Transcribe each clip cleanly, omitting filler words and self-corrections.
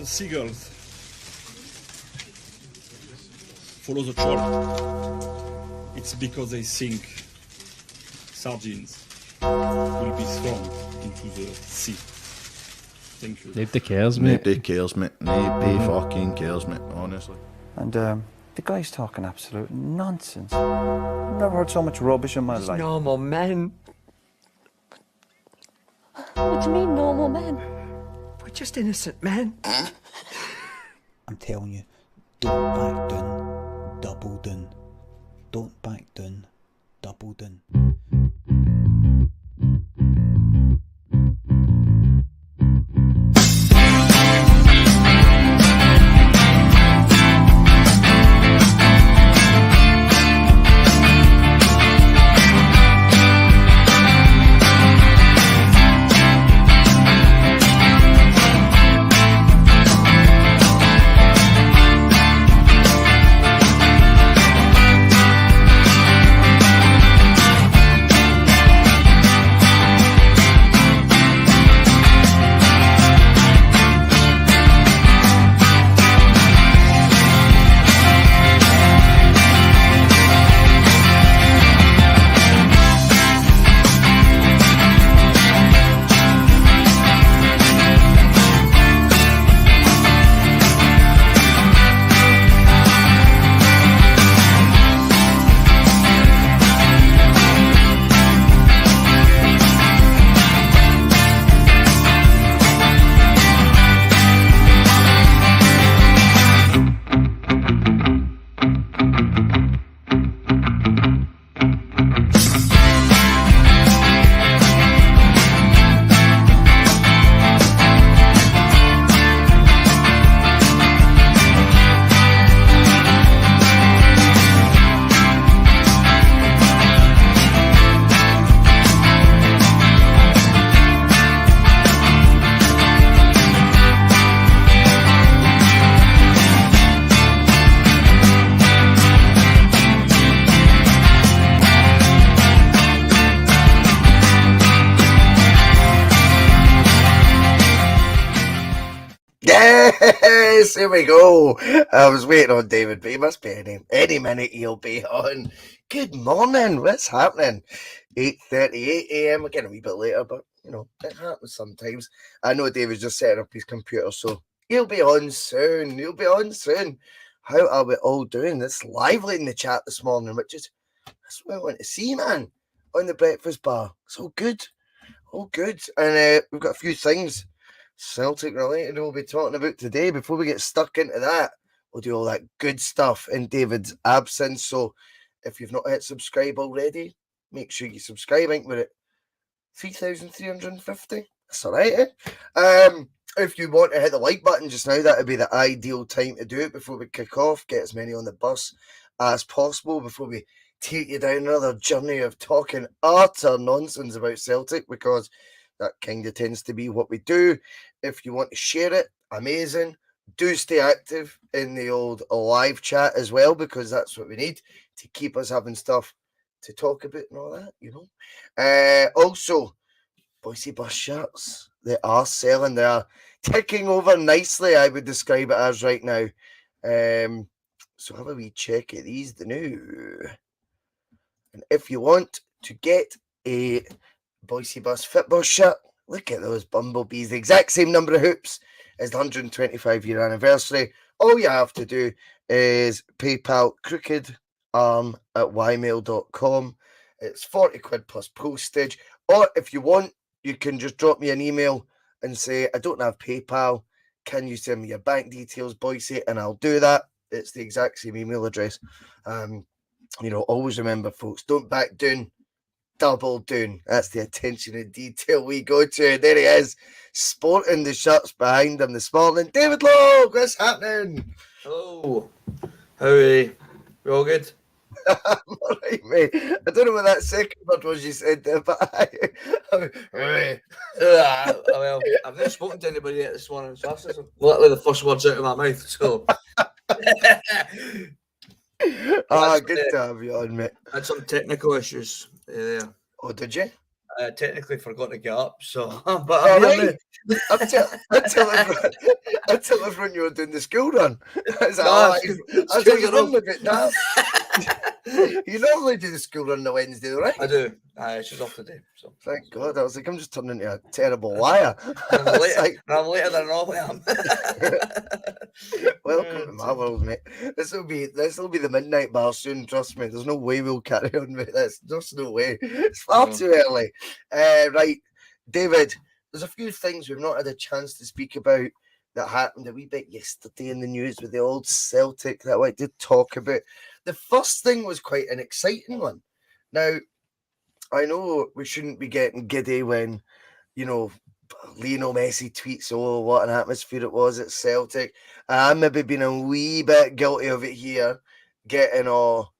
seagulls follow the trawl, it's because they think sardines will be thrown into the sea. Thank you. Nobody cares, mate. Nobody cares, mate. Nobody fucking cares, mate, honestly. And the guy's talking absolute nonsense. I've never heard so much rubbish in my life. Normal men. What do you mean, normal men? We're just innocent men. I'm telling you, don't back down, double down. Don't back down, double down. Yes, here we go. I was waiting on David, but he must be any minute he'll be on. Good morning. What's happening? 8:38 a.m. Again, a wee bit later, but you know, it happens sometimes. I know David's just setting up his computer, so he'll be on soon. He'll be on soon. How are we all doing? It's lively in the chat this morning, which is that's what I want to see, man. On the breakfast bar. It's all good. All good. And we've got a few things Celtic related we'll be talking about today. Before we get stuck into that, we'll do all that good stuff in David's absence. So if you've not hit subscribe already, make sure you subscribe. I think we're at 3,350. That's all right, eh? If you want to hit the like button just now, that would be the ideal time to do it before we kick off. Get as many on the bus as possible before we take you down another journey of talking utter nonsense about Celtic, because that kind of tends to be what we do. If you want to share it, amazing. Do stay active in the old live chat as well, because that's what we need to keep us having stuff to talk about and all that, you know. Also, Bhoycie Bus shirts, they are selling. They are ticking over nicely, I would describe it as right now. So have a wee check at these the new. And if you want to get a Bhoycie Bus football shirt, look at those bumblebees. The exact same number of hoops as the 125-year anniversary. All you have to do is PayPal crookedarm@ymail.com. It's 40 quid plus postage. Or if you want, you can just drop me an email and say, I don't have PayPal. Can you send me your bank details, Bhoycie? And I'll do that. It's the exact same email address. You know, always remember, folks, don't back down, double down. That's the attention to detail we go to. There he is, sporting the shirts behind him this morning. David Locke, what's happening? Hello. How are you? We all good? I'm all right, mate. I don't know what that second word was you said there, but Well, I've never spoken to anybody yet this morning, so that's literally the first words out of my mouth. So, good to have you on, mate. I had some technical issues there. Oh, did you? I technically forgot to get up, so but I'm here Alright. I tell everyone you were doing the school run. I was like, No, I was schools like, are off. a bit daft. You normally do the school run on the Wednesday, right? I do. She's off today, so Thank God. I was like, I'm just turning into a terrible liar. I'm It's later. like, I'm later than I normally am. welcome to my world, mate. This will be the midnight bar soon. Trust me. There's no way we'll carry on with this. There's no way. It's far No. too early. Right, David. There's a few things we've not had a chance to speak about that happened a wee bit yesterday in the news with the old Celtic that I like to talk about. The first thing was quite an exciting one. Now, I know we shouldn't be getting giddy when, Lionel Messi tweets, "Oh, what an atmosphere it was at Celtic." I'm maybe being a wee bit guilty of it here, getting all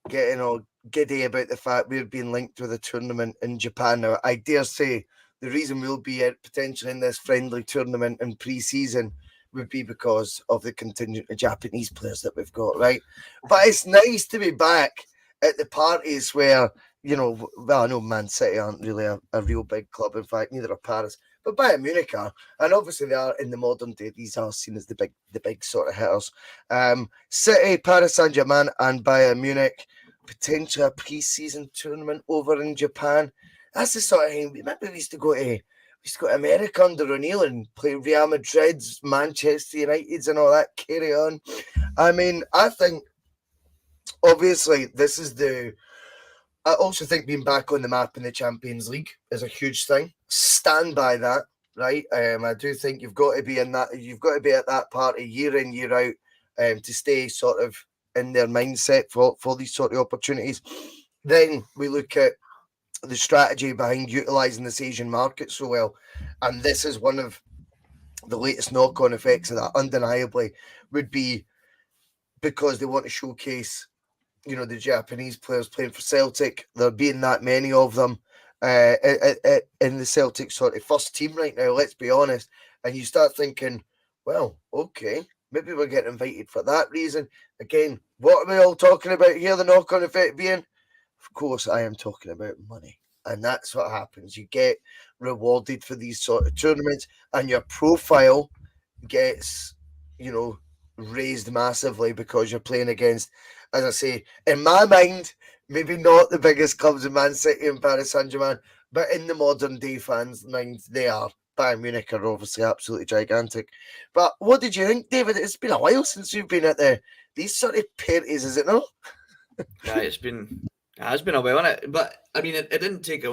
giddy about the fact we're being linked with a tournament in Japan. Now, I dare say the reason we'll be potentially in this friendly tournament in pre-season would be because of the contingent of Japanese players that we've got, right? But it's nice to be back at the parties where, well, I know Man City aren't really a real big club. In fact, neither are Paris. But Bayern Munich are, and obviously they are in the modern day. These are seen as the big sort of hitters. City, Paris Saint-Germain, and Bayern Munich, potentially a pre-season tournament over in Japan. That's the sort of thing. Remember, we used to go to America under O'Neill and play Real Madrid's, Manchester United's, and all that. Carry on. I mean, I think obviously this is I also think being back on the map in the Champions League is a huge thing. Stand by that, right? I do think you've got to be in that. You've got to be at that party year in, year out, to stay sort of in their mindset for these sort of opportunities. Then we look at the strategy behind utilising this Asian market so well, and this is one of the latest knock-on effects of that. Undeniably, would be because they want to showcase, the Japanese players playing for Celtic. There being that many of them in the Celtic sort of first team right now, let's be honest. And you start thinking, well, okay, maybe we're getting invited for that reason. Again, what are we all talking about here? The knock-on effect being, of course, I am talking about money. And that's what happens. You get rewarded for these sort of tournaments, and your profile gets, raised massively because you're playing against, as I say, in my mind, maybe not the biggest clubs in Man City and Paris Saint-Germain, but in the modern day fans' minds, they are. Bayern Munich are obviously absolutely gigantic. But what did you think, David? It's been a while since you've been at these sort of parties, is it not? Yeah, it's been a while, innit? But I mean, it didn't take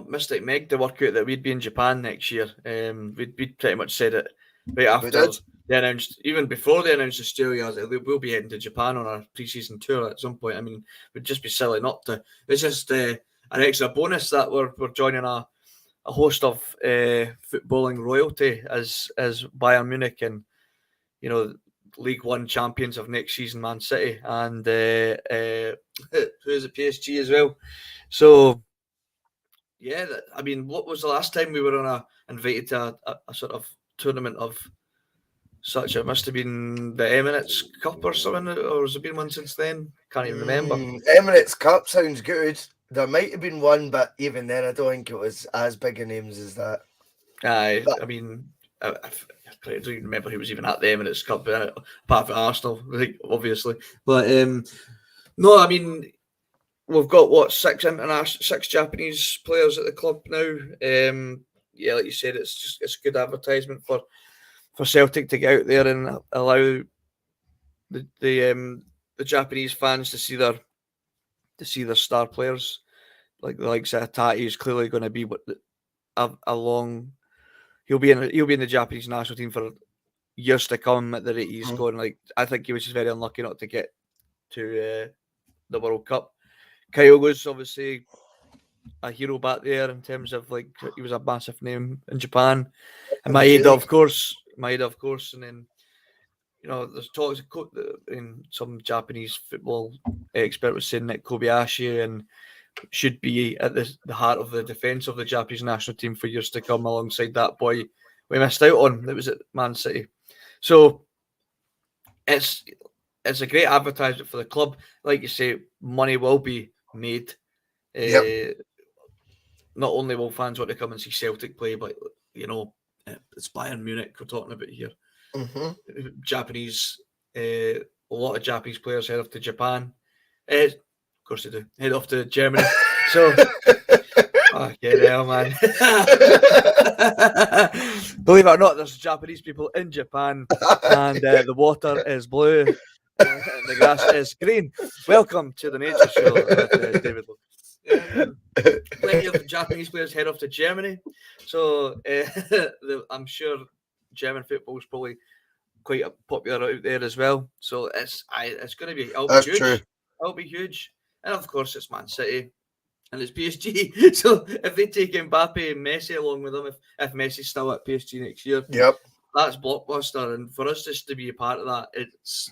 Mystic Meg to work out that we'd be in Japan next year. We'd pretty much said it right after they announced, even before they announced Australia, that we'll be heading to Japan on our pre-season tour at some point. I mean, we'd just be silly not to. It's just an extra bonus that we're joining a host of footballing royalty as Bayern Munich and League One champions of next season, Man City, and who is it, PSG as well. So yeah, I mean, what was the last time we were invited to a sort of tournament of such? It must have been the Emirates Cup or something, or has there been one since then? Can't even remember. Emirates Cup sounds good. There might have been one, but even then, I don't think it was as big a names as that. I mean, I don't even remember who was even at the Emirates Cup, apart from Arsenal, obviously. But no, I mean, we've got six Japanese players at the club now. Yeah, like you said, it's good advertisement for Celtic to get out there and allow the Japanese fans to see their star players, like the likes of Tati is clearly going to be a long. He'll be in the Japanese national team for years to come at the rate he's going. Like, I think he was just very unlucky not to get to the World Cup. Kyogo's obviously a hero back there in terms of, like, he was a massive name in Japan. And Maeda, of course, and then there's talks in some Japanese football expert was saying that Kobayashi and should be at the heart of the defence of the Japanese national team for years to come, alongside that boy we missed out on that was at Man City. So it's a great advertisement for the club. Like you say, money will be made. not only will fans want to come and see Celtic play, but it's Bayern Munich we're talking about here. Japanese, a lot of Japanese players head off to Japan. Of course they do. Head off to Germany. So, hell, man. Believe it or not, there's Japanese people in Japan, and the water is blue, and the grass is green. Welcome to the Nature Show with David Lowe. Plenty of Japanese players head off to Germany, so I'm sure German football is probably quite popular out there as well. So it's going to be. That's huge. true. It'll be huge, and of course it's Man City and it's PSG. So if they take Mbappe and Messi along with them, if Messi's still at PSG next year, that's blockbuster. And for us just to be a part of that, it's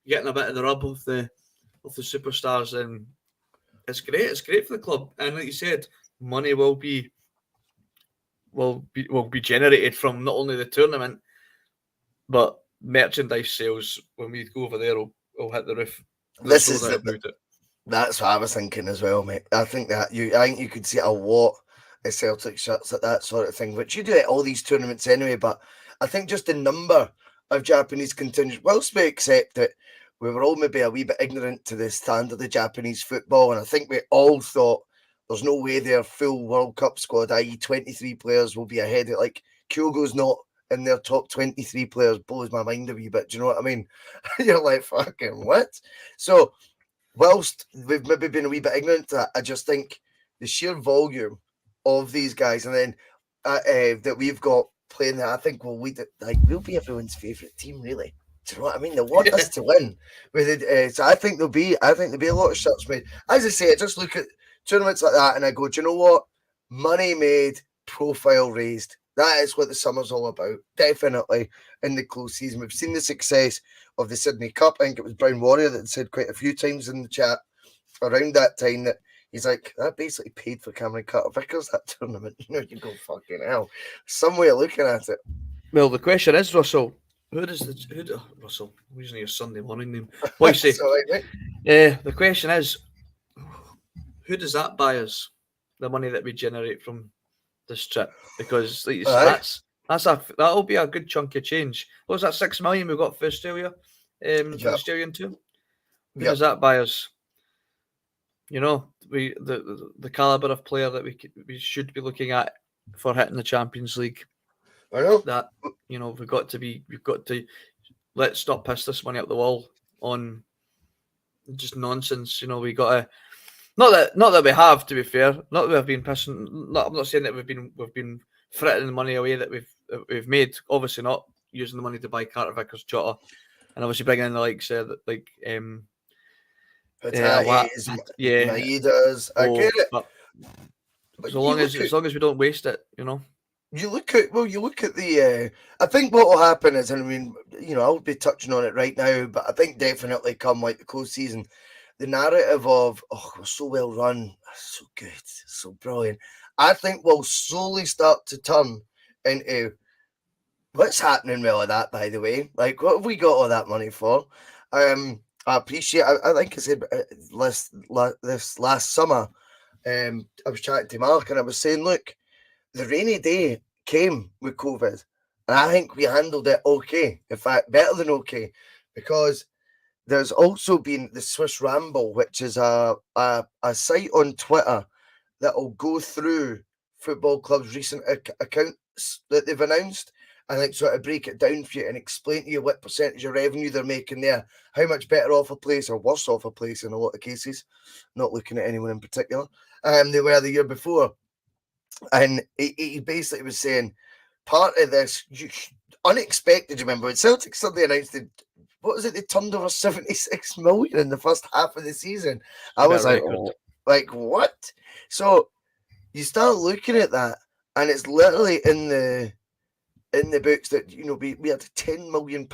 getting a bit of the rub of the superstars, and it's great. It's great for the club, and like you said, money will be generated from not only the tournament, but merchandise sales when we go over there will hit the roof. That's what I was thinking as well, mate. I think you could see a lot of Celtic shirts at that sort of thing, which you do at all these tournaments anyway. But I think just the number of Japanese contingents, whilst we accept it, we were all maybe a wee bit ignorant to the standard of Japanese football, and I think we all thought there's no way their full World Cup squad, i.e. 23 players, will be ahead of, like, Kyogo's not in their top 23 players. Blows my mind a wee bit. Do you know what I mean? You're like, fucking what? So, whilst we've maybe been a wee bit ignorant to that, I just think the sheer volume of these guys, and then that we've got playing that, I think we'll be everyone's favourite team, really. Do you know what I mean? They want us to win. So I think there'll be a lot of shirts made. As I say, I just look at tournaments like that and I go, do you know what? Money made, profile raised. That is what the summer's all about. Definitely in the close season. We've seen the success of the Sydney Cup. I think it was Brown Warrior that said quite a few times in the chat around that time that he's like, that basically paid for Cameron Carter-Vickers, that tournament. You go, fucking hell. Some way of looking at it. Well, the question is, Russell, Russell, I'm using your Sunday morning name. Bhoycie. The question is, who does that buy us the money that we generate from this trip? Because that'll be a good chunk of change. What was that, 6 million we got for Australia? For the Australian tour? Who does that buy us? The caliber of player that we should be looking at for hitting the Champions League. I know that we've got to let's stop piss this money up the wall on just nonsense. We got to not that we have, to be fair, not that we've been pissing. I'm not saying that we've been fritting the money away that we've made. Obviously, not using the money to buy Carter Vickers, Jota, and obviously bringing in the likes of Maidas. I get it. But as long as we don't waste it, You look at the. I think what will happen is, and I mean, I'll be touching on it right now, but I think definitely come like the close season, the narrative of we're so well run, so good, so brilliant. I think we'll slowly start to turn into what's happening with all that. By the way, like what have we got all that money for? I appreciate. I think I said this last summer. I was chatting to Mark and I was saying, look. The rainy day came with COVID, and I think we handled it okay. In fact, better than okay, because there's also been the Swiss Ramble, which is a site on Twitter that will go through football clubs' recent accounts that they've announced, and like sort of break it down for you and explain to you what percentage of revenue they're making there, how much better off a place or worse off a place in a lot of cases. Not looking at anyone in particular, they were the year before. And he basically was saying part of this unexpected. Remember when Celtic suddenly announced they turned over 76 million in the first half of the season. I was like, what? So you start looking at that, and it's literally in the books that we had a £10 million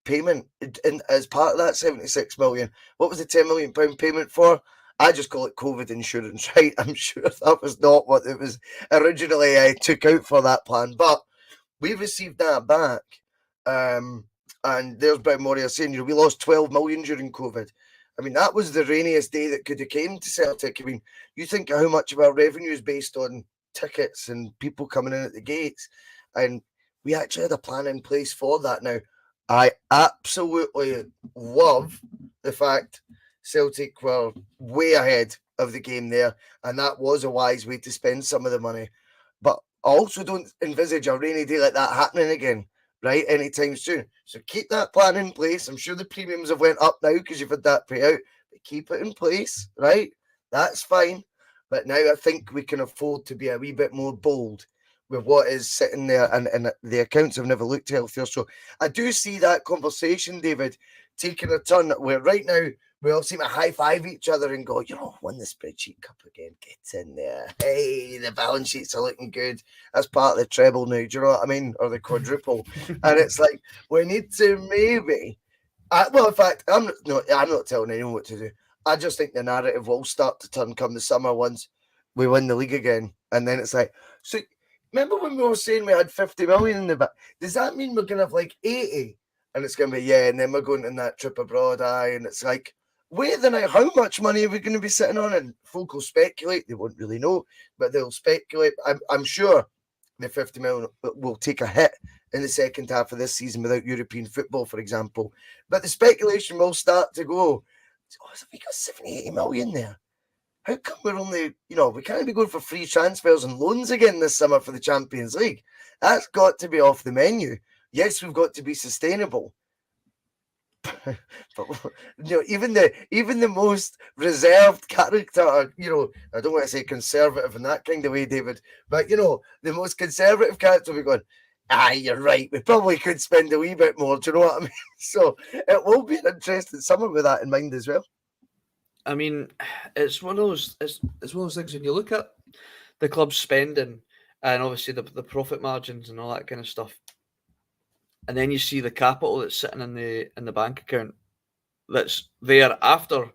payment as part of that 76 million. What was the £10 million payment for? I just call it COVID insurance, right? I'm sure that was not what it was originally took out for that plan, but we received that back. And there's Brown Warrior saying, we lost 12 million during COVID. I mean, that was the rainiest day that could have came to Celtic. I mean, you think of how much of our revenue is based on tickets and people coming in at the gates, and we actually had a plan in place for that. Now, I absolutely love the fact Celtic were way ahead of the game there, and that was a wise way to spend some of the money. But I also don't envisage a rainy day like that happening again, right, anytime soon. So keep that plan in place. I'm sure the premiums have went up now because you've had that payout, but keep it in place, right? That's fine. But now I think we can afford to be a wee bit more bold with what is sitting there, and the accounts have never looked healthier. So I do see that conversation, David, taking a turn where right now we all seem to high-five each other and go, won the spreadsheet cup again, get in there. Hey, the balance sheets are looking good. That's part of the treble now, do you know what I mean? Or the quadruple. And it's like, we need to maybe... in fact, I'm not telling anyone what to do. I just think the narrative will start to turn come the summer once we win the league again. And then it's like, so remember when we were saying we had 50 million in the back? Does that mean we're going to have like 80? And it's going to be, yeah, and then we're going on that trip abroad, and it's like, wait the night, how much money are we going to be sitting on? And folk will speculate. They won't really know, but they'll speculate. I'm sure the 50 million will take a hit in the second half of this season without European football, for example. But the speculation will start to go, we got 70, 80 million there. How come we're only, we can't be going for free transfers and loans again this summer for the Champions League? That's got to be off the menu. Yes, we've got to be sustainable. But even the most reserved character, I don't want to say conservative in that kind of way, David, but the most conservative character will be going, you're right, we probably could spend a wee bit more, do you know what I mean? So it will be an interesting summer with that in mind as well. I mean, it's one of those things when you look at the club's spending and obviously the profit margins and all that kind of stuff, and then you see the capital that's sitting in the bank account that's there after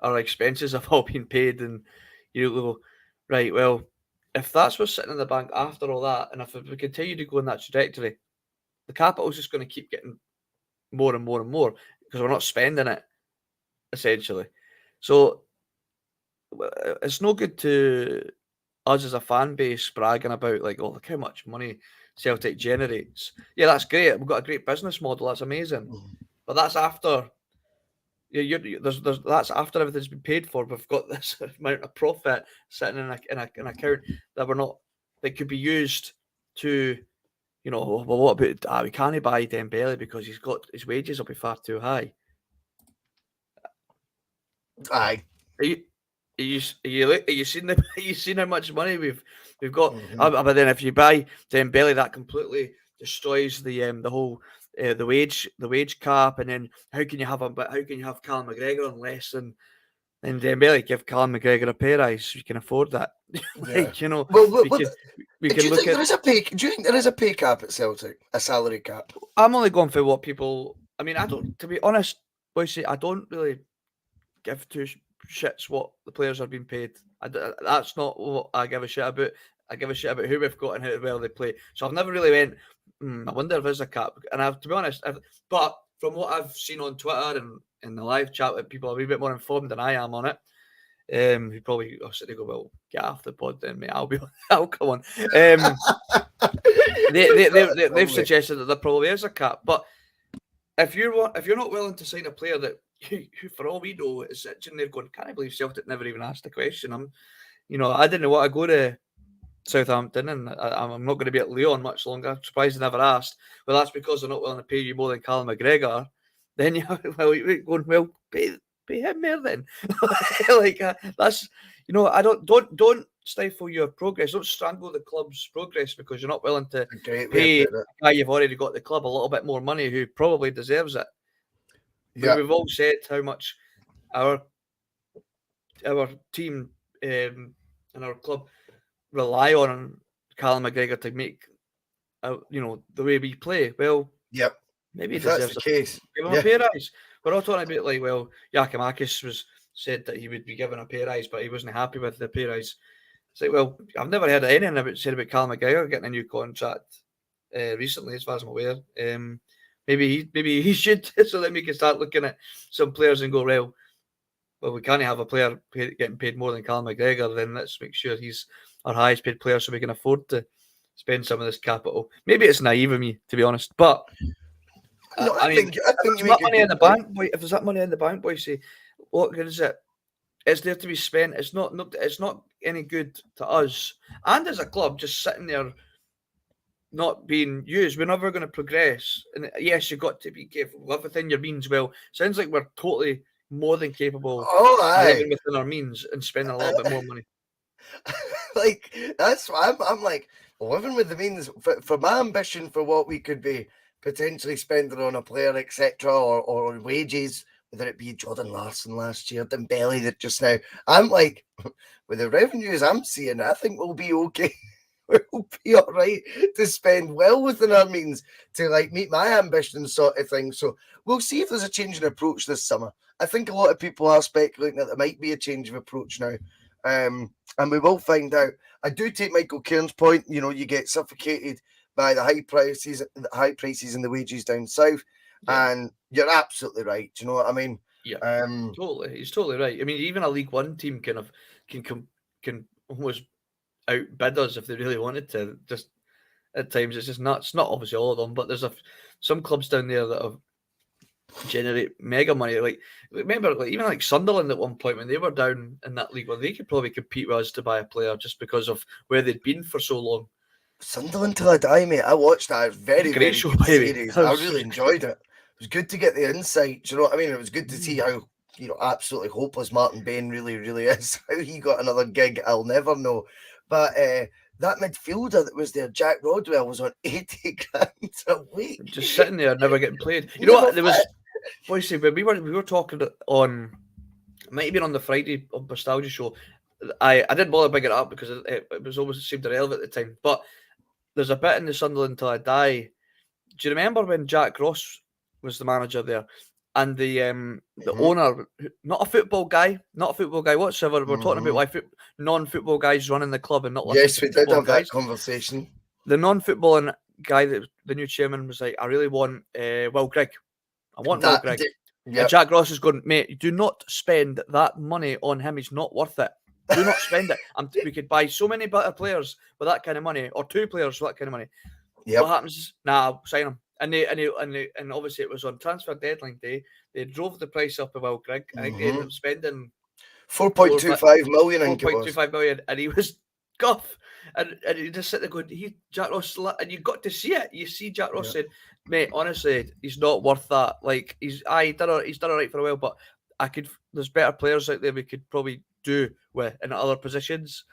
our expenses have all been paid, and you go, right, well, if that's what's sitting in the bank after all that, and if we continue to go in that trajectory, the capital's just going to keep getting more and more and more because we're not spending it, essentially. So it's no good to us as a fan base bragging about like, oh, look how much money Celtic generates. Yeah, that's great. We've got a great business model. That's amazing. But that's after that's after everything's been paid for. We've got this amount of profit sitting in an account that could be used to, well, what about we can't buy Dembele because his wages will be far too high. Aye. Are you seen how much money we've got? Mm-hmm. But then if you buy Dembele, that completely destroys the whole the wage cap. And then how can you have Callum McGregor on less than Dembele? Give Callum McGregor a pay rise. You can afford that. We can look at. Do you think there is a pay cap at Celtic? A salary cap? I'm only going for what people. I mean, I don't. To be honest, Bhoycie, I don't really give two shits what the players are being paid. That's not what I give a shit about. I give a shit about who we've got and how well they play. So I've never really went, I wonder if there's a cap. And to be honest, but from what I've seen on Twitter and in the live chat with people a wee bit more informed than I am on it, who probably sit there go, well, get off the pod then, mate. I'll come on. They've suggested that there probably is a cap, but if you're not willing to sign a player that who for all we know is sitting there going, can't I believe Celtic never even asked the question? I didn't want to go to Southampton, and I'm not going to be at Lyon much longer. I'm surprised they never asked. Well, that's because they're not willing to pay you more than Callum McGregor. Then you're going, well, pay him more then. That's I don't stifle your progress. Don't strangle the club's progress because you're not willing to pay a guy you've already got the club a little bit more money who probably deserves it. Yeah. We've all said how much our team and our club rely on Callum McGregor to make the way we play. Well, yep. Maybe he deserves a pay rise. We're all talking about Giacomakis said that he would be given a pay rise, but he wasn't happy with the pay rise. It's like, well, I've never heard anything said about Callum McGregor getting a new contract recently, as far as I'm aware. Maybe he should, so then we can start looking at some players and go, well, well, we can't have a player getting paid more than Callum McGregor, then let's make sure he's our highest paid player so we can afford to spend some of this capital. Maybe it's naive of me, to be honest, but No, I mean, think if you there's make that a money in good the point. bank, boy, if there's that money in the bank, boy, say, what good is it? It's there to be spent. It's not any good to us. And as a club, just sitting there not being used, we're never going to progress. And yes, you've got to be careful, live within your means. Well, sounds like we're totally more than capable Oh, of aye. living within our means and spending a little bit more money. Like, that's why I'm like, living with the means for my ambition for what we could be potentially spending on a player, etc., or on wages, whether it be Jordan Larson last year, Dembele that just now. I'm like, with the revenues I'm seeing, I think we'll be okay. We'll be all right to spend well within our means to like meet my ambitions, sort of thing. So we'll see if there's a change in approach this summer. I think a lot of people are speculating that there might be a change of approach now. And we will find out. I do take Michael Cairns' point. You know, you get suffocated by the high prices and the wages down south. Yeah. And you're absolutely right. Do you know what I mean? Yeah, totally. He's totally right. I mean, even a League One team can almost outbid us if they really wanted to. Just at times, it's just nuts. Not obviously all of them, but there's some clubs down there that have generate mega money. Like remember, like even like Sunderland at one point when they were down in that league, well, they could probably compete with us to buy a player just because of where they'd been for so long. Sunderland Till I Die, mate. I watched that. Very, Great very show, good by the way. series. I really enjoyed it. It was good to get the insight. Do you know what I mean? It was good to see how, you know, absolutely hopeless Martin Bain really, really is. How he got another gig, I'll never know. But that midfielder that was there, Jack Rodwell, was on 80 grand a week. Just sitting there, never getting played. You know what? There was, Bhoycie, when we were talking on, it might have been on the Friday on Bustalgia show. I didn't bother bringing it up because it was almost seemed irrelevant at the time. But there's a bit in the Sunderland Till I Die. Do you remember when Jack Ross was the manager there, and the owner, not a football guy whatsoever. We're talking about why non-football guys running the club and not listening Yes, to we did have guys. that conversation. The non-footballing guy, that the new chairman, was like, I really want Will Grigg. I want Will Grigg. And Jack Ross is going, mate, do not spend that money on him. He's not worth it. Do not spend it. We could buy so many better players with that kind of money, or two players with that kind of money. What happens is, nah, sign him. And obviously it was on transfer deadline day. They drove the price up of Will Grigg. I think they ended up spending 4.25 million. 4.25 million, and he was guff. And you just sit there going, Jack Ross, and you got to see it. You see Jack Ross saying, mate, honestly, he's not worth that. Like he's done all right for a while, but there's better players out there we could probably do with in other positions.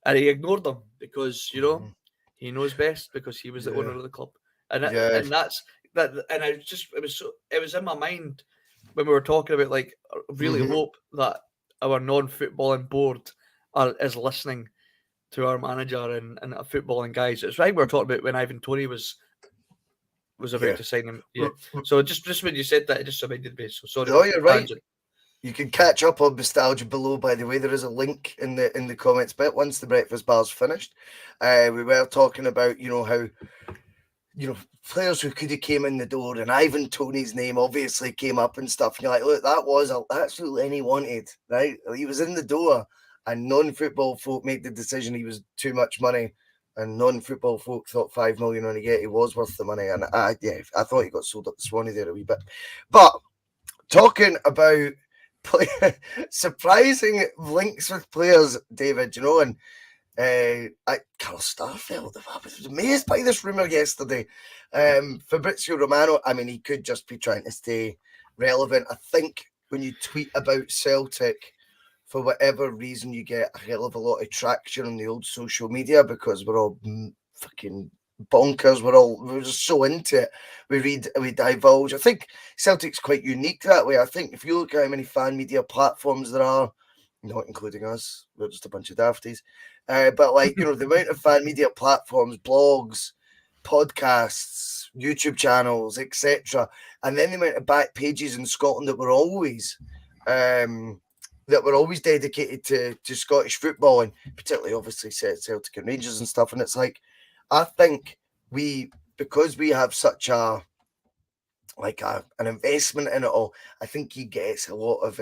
And he ignored them because, you know, he knows best because he was the owner of the club. And that's that. And it was in my mind when we were talking about, like, I really hope that our non-footballing board is listening to our manager and footballing guys. It's right we were talking about when Ivan Toney was about to sign him. Yeah. So just when you said that, it just reminded me. So sorry. No, you're right. You can catch up on Bustalgia below, by the way. There is a link in the comments bit once the breakfast bar's finished. We were talking about, you know, how, you know, players who could have came in the door, and Ivan Toney's name obviously came up and stuff. And you're like, look, that was absolutely any wanted, right? He was in the door, and non-football folk made the decision he was too much money, and non-football folk thought 5 million on a get he was worth the money. And I thought he got sold up to Swanee there a wee bit. But talking about surprising links with players, David, you know, and Carl Starfelt, I was amazed by this rumour yesterday. Fabrizio Romano, I mean, he could just be trying to stay relevant. I think when you tweet about Celtic, for whatever reason, you get a hell of a lot of traction on the old social media because we're all fucking bonkers. We're just so into it. We read, we divulge. I think Celtic's quite unique that way. I think if you look at how many fan media platforms there are, not including us, we're just a bunch of dafties. But like, you know, the amount of fan media platforms, blogs, podcasts, YouTube channels, etc., and then the amount of back pages in Scotland that were always dedicated to Scottish football, and particularly obviously Celtic and Rangers and stuff. And it's like, I think because we have such an investment in it all, I think he gets a lot of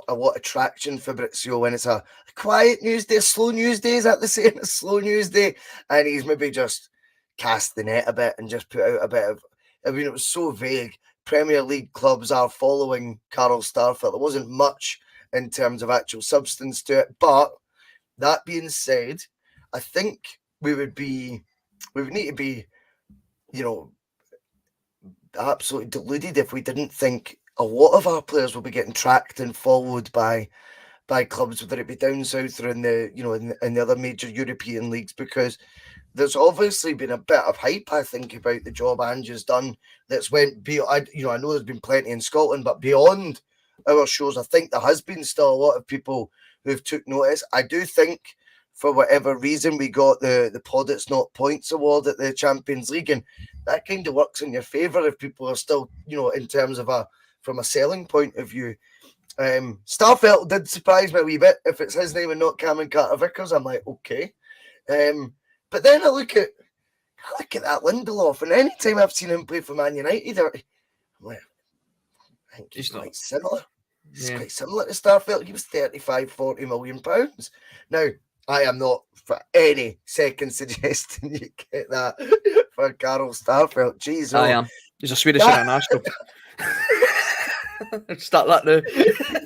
a lot of traction, Fabrizio, when it's a quiet news day, a slow news day, is that the saying? A slow news day, and he's maybe just cast the net a bit and just put out a bit of, I mean, it was so vague. Premier League clubs are following Carl Starfelt. There wasn't much in terms of actual substance to it, but that being said, I think we would need to be, absolutely deluded if we didn't think a lot of our players will be getting tracked and followed by clubs, whether it be down south or in the in the other major European leagues, because there's obviously been a bit of hype, I think, about the job Ange has done that's went beyond. I know there's been plenty in Scotland, but beyond our shows, I think there has been still a lot of people who've took notice. I do think, for whatever reason, we got the Pod It's Not Points award at the Champions League, and that kind of works in your favour if people are still, in terms of from a selling point of view. Starfelt did surprise me a wee bit. If it's his name and not Cameron Carter-Vickers, I'm like, okay. But then I look at that Lindelof, and any time I've seen him play for Man United, I'm like, I think he's quite similar. He's quite similar to Starfelt. He was 35-40 million pounds. Now, I am not for any second suggesting you get that for Carl Starfelt. Jeez, I am. He's a Swedish international. Start that now.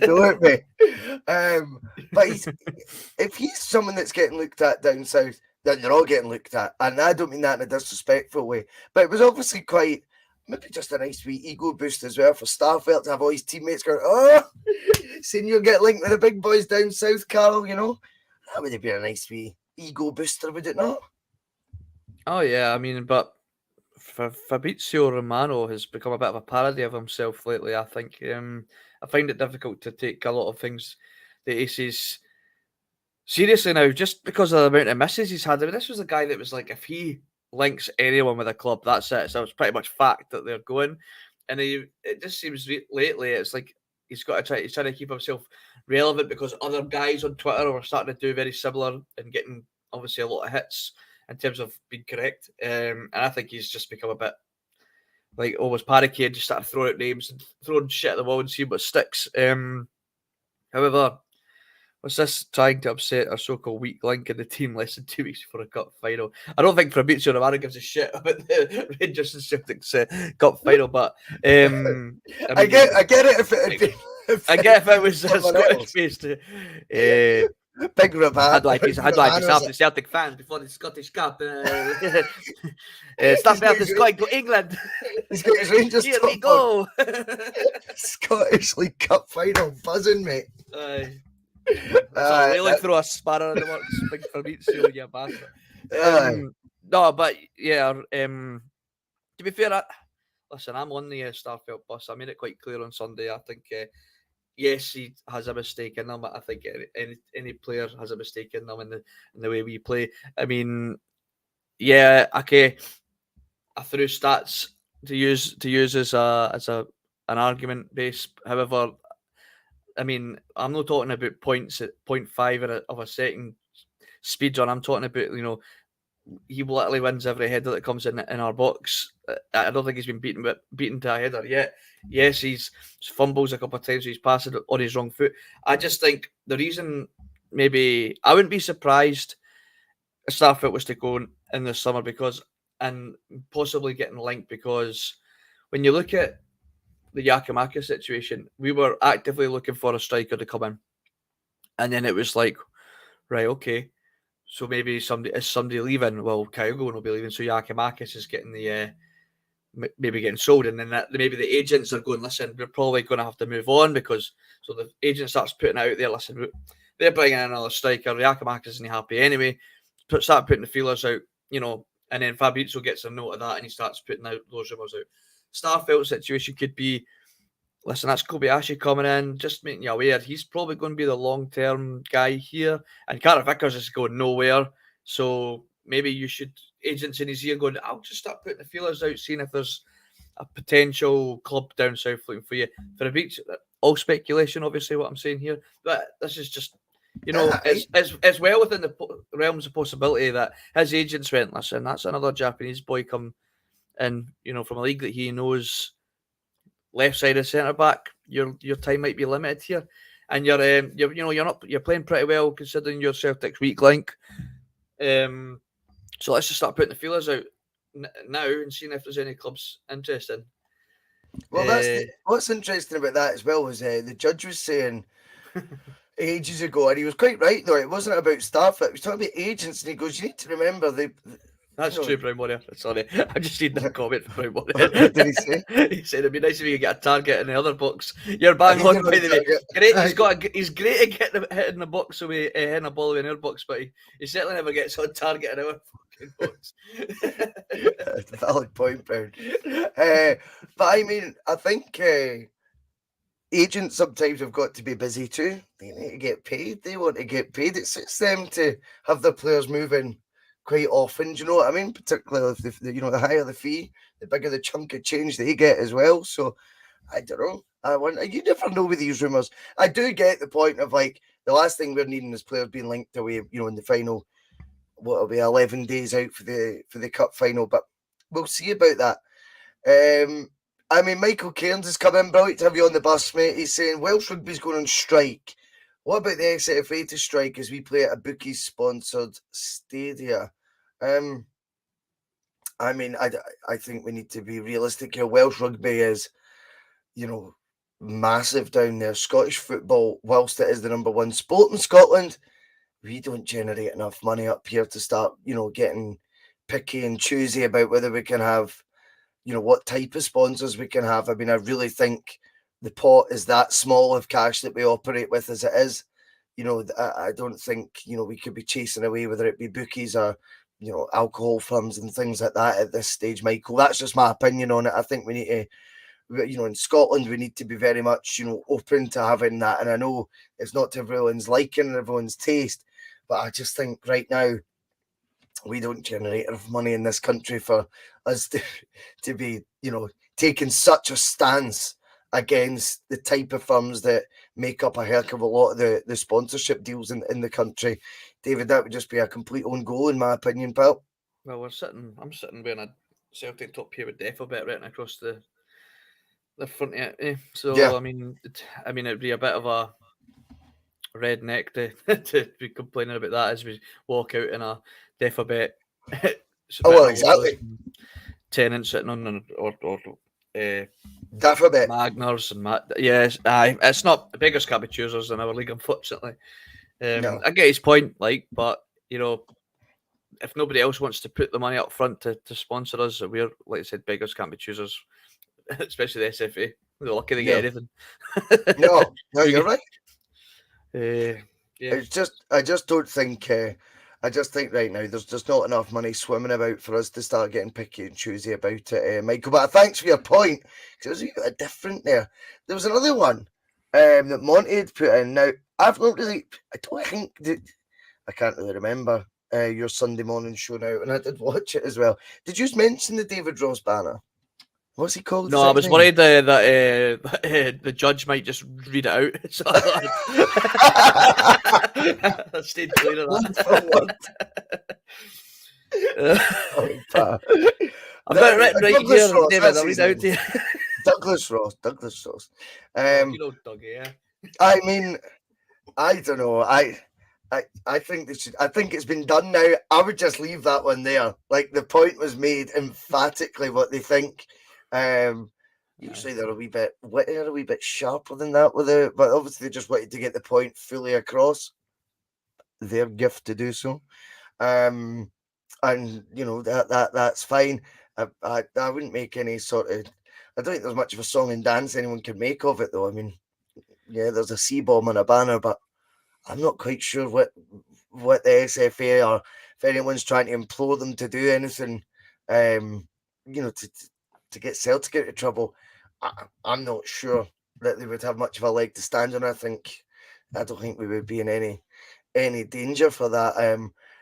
Don't me. But if he's someone that's getting looked at down south, then they're all getting looked at. And I don't mean that in a disrespectful way. But it was obviously quite, maybe just a nice wee ego boost as well for Starfelt to have all his teammates going, oh, seeing you get linked with the big boys down south, Carl, that would have been a nice wee ego booster, would it not? Oh, yeah. I mean, but Fabrizio Romano has become a bit of a parody of himself lately, I think. I find it difficult to take a lot of things that he says seriously now, just because of the amount of misses he's had. I mean, this was a guy that was like, if he links anyone with a club, that's it. So it's pretty much fact that they're going. And it just seems lately, it's like he's trying to keep himself relevant because other guys on Twitter are starting to do very similar and getting obviously a lot of hits in terms of being correct. And I think he's just become a bit like almost panicky and just started throwing out names and throwing shit at the wall and seeing what sticks. However, was this trying to upset our so-called weak link in the team less than 2 weeks before a cup final? I don't think Fabrizio Romano gives a shit about the Rangers and Celtic's cup final, but I get it I get if it was a Scottish-based Big Romano. I'd like yourself the Celtic fans before the Scottish Cup. Start out the Scottish go England. He's got his Rangers. Here we go. Scottish League Cup final buzzing, mate. Really throw a spanner in the works, big Fabrizio, you bastard. No, but yeah. To be fair, listen, I'm on the Starfelt bus. I made it quite clear on Sunday. I think. Yes, he has a mistake in them. I think any player has a mistake in them in the way we play. I mean, yeah, okay. I threw stats to use as an argument base. However, I mean, I'm not talking about points at 0.5 of a second speed run. I'm talking about he literally wins every header that comes in our box. I don't think he's been beaten to a header yet. Yes, he's fumbles a couple of times. He's passing on his wrong foot. I just think the reason maybe I wouldn't be surprised if Starfelt was to go in the summer and possibly getting linked because when you look at the Giakoumakis situation, we were actively looking for a striker to come in, and then it was like, right, okay. So maybe somebody leaving. Well, Kyogo will be leaving, so Giakoumakis is getting maybe getting sold, and then maybe the agents are going, listen, we're probably going to have to move on because so the agent starts putting out there, listen, they're bringing in another striker. Giakoumakis isn't happy anyway. Start putting the feelers out, and then Fabrizio gets a note of that, and he starts putting out those rumours out. Starfelt situation could be, listen, that's Kobayashi coming in, just making you aware he's probably going to be the long-term guy here, and Carter-Vickers is going nowhere, so maybe you should, agents in his ear going, I'll just start putting the feelers out, seeing if there's a potential club down south looking for you. For a beach, all speculation, obviously, what I'm saying here, but this is just, it's well within the realms of possibility that his agents went, listen, that's another Japanese boy come in, from a league that he knows, left side of centre back, your time might be limited here. and you're playing pretty well considering your Celtic's weak link. So let's just start putting the feelers out now and seeing if there's any clubs interested. Well, what's interesting about that as well was the judge was saying ages ago, and he was quite right though. It wasn't about staff; it was talking about agents, and he goes, "You need to remember That's true, Brown Warrior. Sorry, I just read the comment from Brown Warrior. What did he say? He said it'd be nice if you could get a target in the other box. You're bang on, by the way. Great, he's great at hitting the box away, hitting a ball away in our box, but he certainly never gets on target in our fucking box. Valid point, Brown. But I mean, I think agents sometimes have got to be busy too. They need to get paid. They want to get paid. It suits them to have their players moving quite often. Do you know what I mean? Particularly if the higher the fee, the bigger the chunk of change they get as well. So I don't know. You never know with these rumours. I do get the point of like the last thing we're needing is players being linked away. In the final, what'll be 11 days out for the cup final, but we'll see about that. I mean, Michael Cairns has come in. Brilliant to have you on the bus, mate. He's saying Welsh rugby's going on strike. What about the SFA to strike as we play at a bookies sponsored stadia? I mean, I think we need to be realistic here. Welsh rugby is, massive down there. Scottish football, whilst it is the number one sport in Scotland, we don't generate enough money up here to start, getting picky and choosy about whether we can have, what type of sponsors we can have. I mean, I really think the pot is that small of cash that we operate with as it is. I don't think, we could be chasing away, whether it be bookies or, alcohol firms and things like that at this stage, Michael. That's just my opinion on it. I think we need to, in Scotland, we need to be very much, open to having that. And I know it's not to everyone's liking and everyone's taste, but I just think right now, we don't generate enough money in this country for us to be, taking such a stance against the type of firms that make up a heck of a lot of the sponsorship deals in the country. David, that would just be a complete own goal, in my opinion, pal. Well, I'm sitting wearing a Celtic top here with Defobet written across the front of it. So, yeah. I mean, it'd be a bit of a redneck to be complaining about that as we walk out in a Defobet. Exactly. Tenant sitting on or Defobet Magners and yes, it's not the biggest can't be choosers in our league, unfortunately. No. I get his point, but if nobody else wants to put the money up front to sponsor us, we're, like I said, beggars can't be choosers, especially the SFA. They're lucky they get anything. No, you're right. Yeah. I just don't think. I just think right now there's just not enough money swimming about for us to start getting picky and choosy about it, Michael. But thanks for your point, because it was a different there. There was another one that Monty had put in. Now I can't really remember your Sunday morning show now, and I did watch it as well. Did you just mention the David Ross banner? What's he called? No, I was worried that the judge might just read it out. So I stayed clear of that. I've got it written right here, Ross, David. I'll read out to you. Douglas Ross. You know Dougie, yeah. I mean, I don't know. I think they should. I think it's been done now. I would just leave that one there. Like the point was made emphatically what they think. Usually they're a wee bit wittier, a wee bit sharper than that with it, but obviously they just wanted to get the point fully across. Their gift to do so, and that's fine. I wouldn't make any sort of. I don't think there's much of a song and dance anyone can make of it, though. I mean, yeah, there's a C-bomb on a banner, but I'm not quite sure what the SFA or if anyone's trying to implore them to do anything, to get Celtic out of trouble. I'm not sure that they would have much of a leg to stand on. I don't think we would be in any danger for that.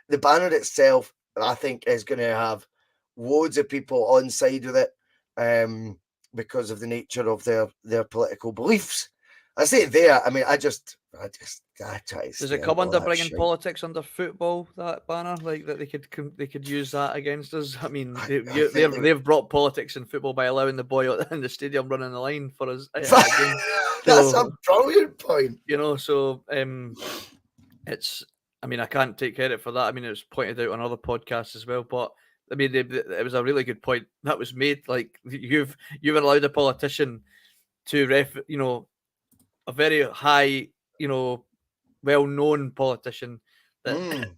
The banner itself, I think, is going to have loads of people on side with it, because of the nature of their political beliefs. I say there. I mean, I try to. Does it come under bringing politics under football? That banner, like that they could use that against us. I mean, they've brought politics in football by allowing the boy in the stadium running the line for us. That's a brilliant point. You know, so it's. I mean, I can't take credit for that. I mean, it was pointed out on other podcasts as well, but. I mean, it was a really good point that was made. Like you've allowed a politician to a very high, well-known politician that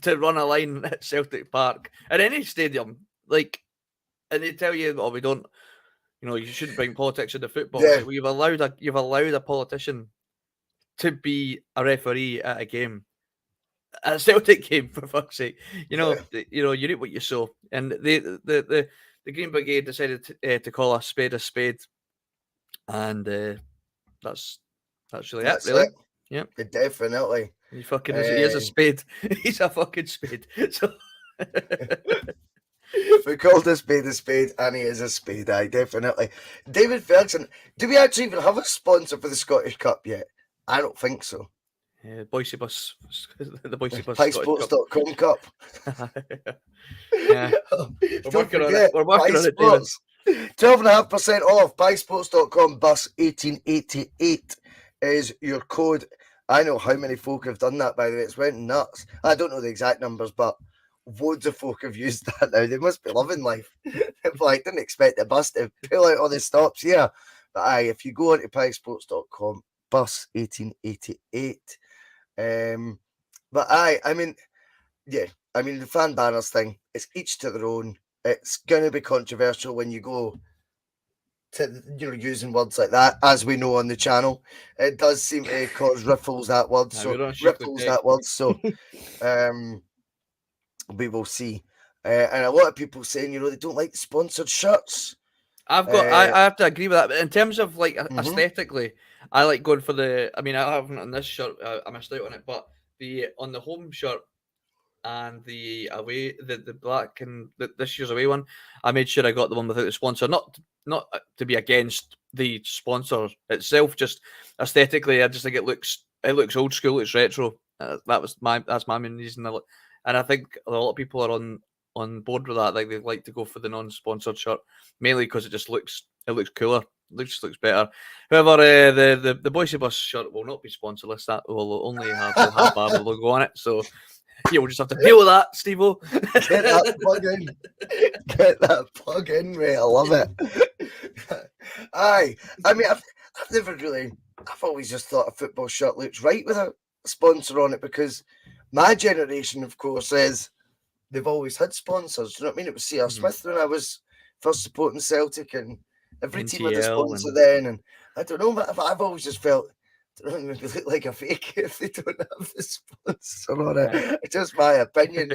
to run a line at Celtic Park at any stadium, like, and they tell you, "Oh, we don't, you shouldn't bring politics into football." Yeah. Like, well, you've allowed a politician to be a referee at a game. A Celtic game, for fuck's sake, you reap what you sow, and the Green Brigade decided to call a spade, and that's really That's it, really. it. Yep, Definitely. he fucking is. He is a spade. He's a fucking spade. So we called a spade, and he is a spade. Aye, definitely. David Ferguson. Do we actually even have a sponsor for the Scottish Cup yet? I don't think so. Bhoycie Bus, the Bhoycie Bus. Piesports.com Cup. Yeah. We're working on it. We're working on it, David. 12.5% off. Piesports.com Bus 1888 is your code. I know how many folk have done that, by the way. It's went nuts. I don't know the exact numbers, but loads of folk have used that now. They must be loving life. Like, didn't expect the bus to pull out all the stops here. But aye, if you go onto piesports.com Bus 1888. But I mean, the fan banners thing, it's each to their own. It's going to be controversial when you go to, using words like that, as we know on the channel. It does seem to cause ripples, that word. So, we will see. And a lot of people saying, they don't like the sponsored shirts. I have to agree with that. But in terms of aesthetically, I like going for I haven't on this shirt. I missed out on it, but on the home shirt and the away, the black and this year's away one, I made sure I got the one without the sponsor. Not to be against the sponsor itself, just aesthetically, I just think it looks old school, it's retro. That's my main reason. And I think a lot of people are on board with that. Like, they like to go for the non-sponsored shirt, mainly because it looks cooler. It looks better. However, the Bhoycie Bus shirt will not be sponsorless. That will only have our logo on it. So we'll just have to deal with that, Steve-O. Get that plug in. Get that plug in, mate. I love it. Aye. I mean, I've always just thought a football shirt looks right with a sponsor on it, because my generation, of course, they've always had sponsors. Do you know what I mean? It was C.R. Smith when I was first supporting Celtic, and every team had a sponsor then. And I don't know, but I've always just felt, maybe look like a fake if they don't have the sponsor on it. It's just my opinion,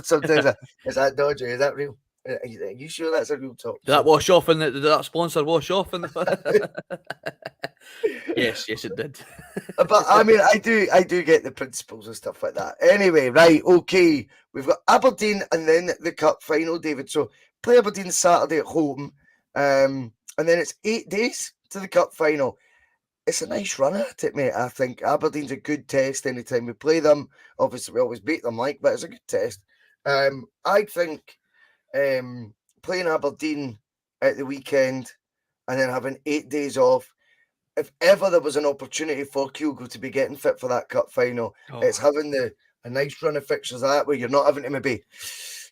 Sometimes is that dodgy? Is that real? Are you sure that's a real top? Did that wash off? Did that sponsor wash off? Yes, it did. But I mean, I do get the principles and stuff like that. Anyway, right, okay. We've got Aberdeen and then the cup final, David. So play Aberdeen Saturday at home, and then it's 8 days to the cup final. It's a nice run at it, mate. I think Aberdeen's a good test anytime we play them. Obviously, we always beat them, but it's a good test. I think playing Aberdeen at the weekend and then having 8 days off, if ever there was an opportunity for Kyogo to be getting fit for that cup final, it's having a nice run of fixtures that way. You're not having to maybe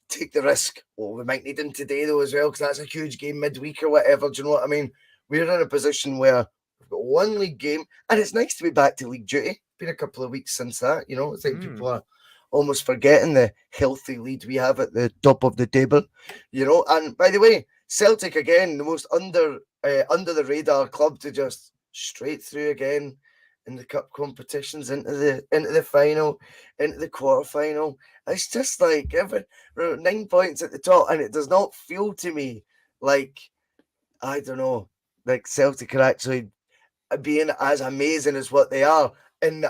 take the risk. We might need him today, though, as well, because that's a huge game midweek or whatever. Do you know what I mean? We're in a position where we've got one league game, and it's nice to be back to league duty. Been a couple of weeks since that, I think people are almost forgetting the healthy lead we have at the top of the table, And by the way, Celtic again, the most under the radar club to just straight through again in the cup competitions into the final, into the quarterfinal. It's just like 9 points at the top, and it does not feel to me like, I don't know, like Celtic are actually being as amazing as what they are in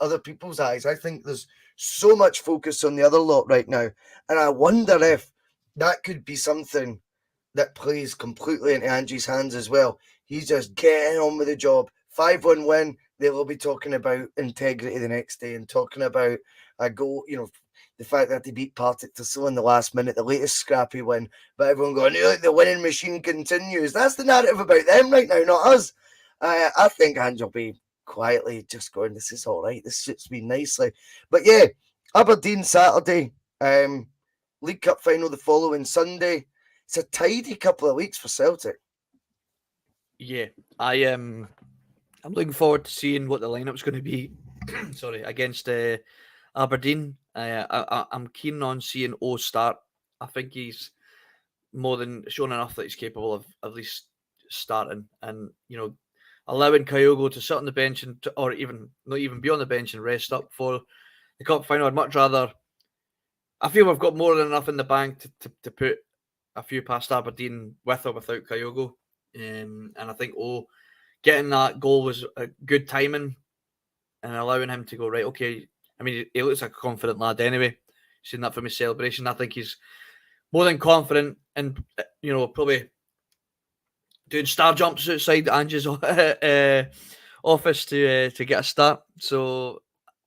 other people's eyes. I think there's so much focus on the other lot right now, and I wonder if that could be something that plays completely into Angie's hands as well. He's just getting on with the job. 5-1 win. They will be talking about integrity the next day and talking about a goal, the fact that they beat Partick Thistle in the last minute, the latest scrappy win. But everyone going, the winning machine continues. That's the narrative about them right now, not us. I think Ange will be quietly just going, this is all right. This suits me nicely. But yeah, Aberdeen Saturday, League Cup final the following Sunday. It's a tidy couple of weeks for Celtic. Yeah, I'm looking forward to seeing what the lineup's going to be. Sorry, against Aberdeen. I'm keen on seeing O start. I think he's more than shown enough that he's capable of at least starting, and allowing Kyogo to sit on the bench or even not even be on the bench and rest up for the cup final. I'd much rather. I feel we've got more than enough in the bank to put a few past Aberdeen with or without Kyogo. And I think getting that goal was a good timing and allowing him to go, right, okay. I mean, he looks like a confident lad anyway. Seen that from his celebration. I think he's more than confident and, probably doing star jumps outside Ange's office to get a start. So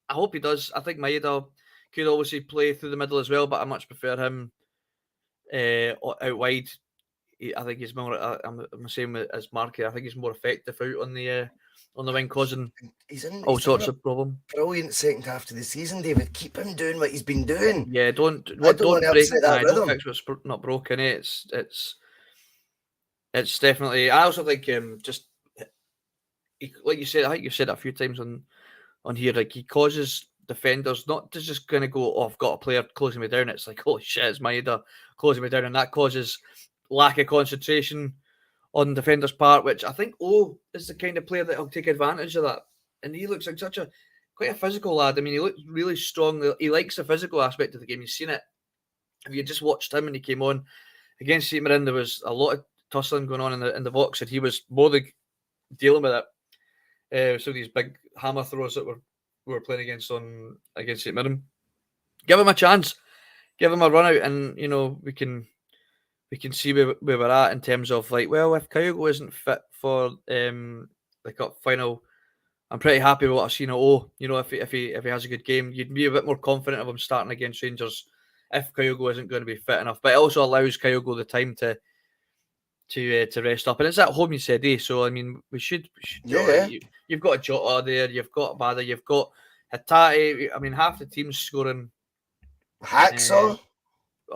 I hope he does. I think Maeda could obviously play through the middle as well, but I much prefer him out wide. I think he's more. I'm the same as Marky. I think he's more effective out on the wing, causing all sorts of problem. Brilliant second half of the season, David. Keep him doing what he's been doing. Yeah, don't want to break. upset that Don't rhythm. fix what's not broken. It's definitely. I also think just like you said. I think you said it a few times on here. Like he causes defenders not to just kind of go, "Oh, I've got a player closing me down." It's like, holy shit, it's Maeda closing me down, and that causes lack of concentration on defenders' part, which I think is the kind of player that will take advantage of that. And he looks like quite a physical lad. I mean, he looks really strong. He likes the physical aspect of the game. You've seen it. If you just watched him when he came on against St Mirren, there was a lot of tussling going on in the box, and he was more than dealing with it. So these big hammer throws that we were playing against St Mirren. Give him a chance. Give him a run out, and we can see where we're at in terms of like, well, if Kyogo isn't fit for the cup final, I'm pretty happy with what I've seen at if he has a good game, you'd be a bit more confident of him starting against Rangers if Kyogo isn't going to be fit enough. But it also allows Kyogo the time to rest up, and it's at home, you said, So I mean, we should Yeah. You've got a Jota there, you've got Bada, you've got Hatate. I mean, half the team's scoring. Hacksaw.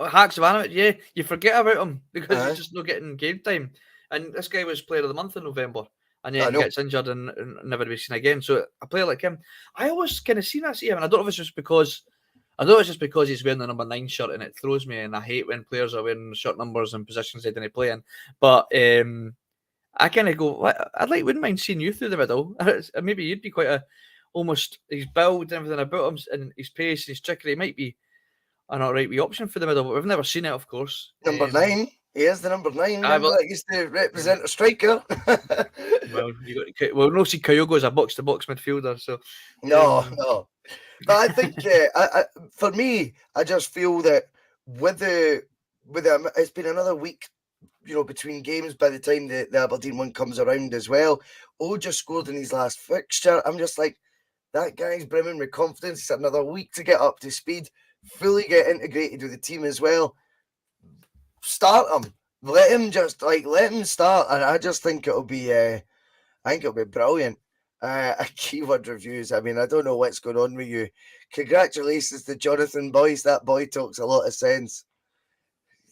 Hacks Ivanovic, yeah, you forget about him because he's just not getting game time. And this guy was player of the month in November, and then he gets injured and never to be seen again. So a player like him, I always kind of seen that see him, and I don't know if it's just because he's wearing the number 9 shirt and it throws me, and I hate when players are wearing shirt numbers and positions they didn't play in. But I kind of go, wouldn't mind seeing you through the middle. Maybe you'd be quite his build and everything about him and his pace and his trickery might be an alright wee option for the middle, but we've never seen it, of course. Number 9. He is the number 9. Remember that used to represent a striker. We'll not see Kyogo as a box-to-box midfielder, so no. But I think for me, I just feel that with it's been another week, between games by the time the Aberdeen one comes around as well. Just scored in his last fixture. I'm just like, that guy's brimming with confidence. He's had another week to get up to speed, fully get integrated with the team as well. Start him. Let him start. And I just think it'll be brilliant. Keyword reviews. I mean, I don't know what's going on with you. Congratulations to Jonathan Boyce. That boy talks a lot of sense.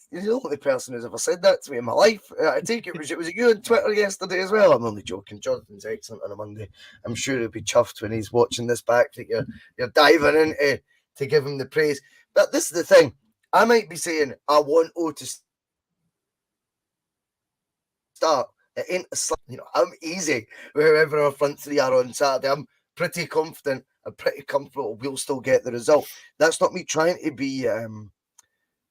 You're the only person who's ever said that to me in my life. I take it was you on Twitter yesterday as well. I'm only joking. Jonathan's excellent on a Monday. I'm sure he'll be chuffed when he's watching this back that you're diving into to give him the praise. But this is the thing. I might be saying I want O to start. It ain't a slap. I'm easy with whoever our front three are on Saturday. I'm pretty confident. I'm pretty comfortable. We'll still get the result. That's not me trying to be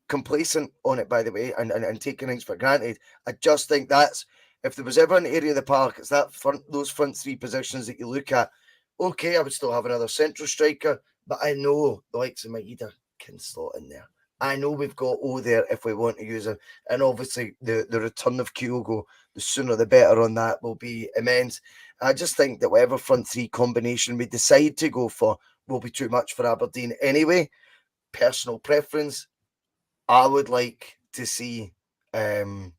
complacent on it, by the way, and taking things for granted. I just think that's, if there was ever an area of the park, it's those front three positions that you look at. Okay, I would still have another central striker, but I know the likes of Maeda can slot in there. I know we've got O there if we want to use him. And obviously the return of Kyogo, the sooner the better on that, will be immense. I just think that whatever front three combination we decide to go for will be too much for Aberdeen anyway. Personal preference, I would like to see O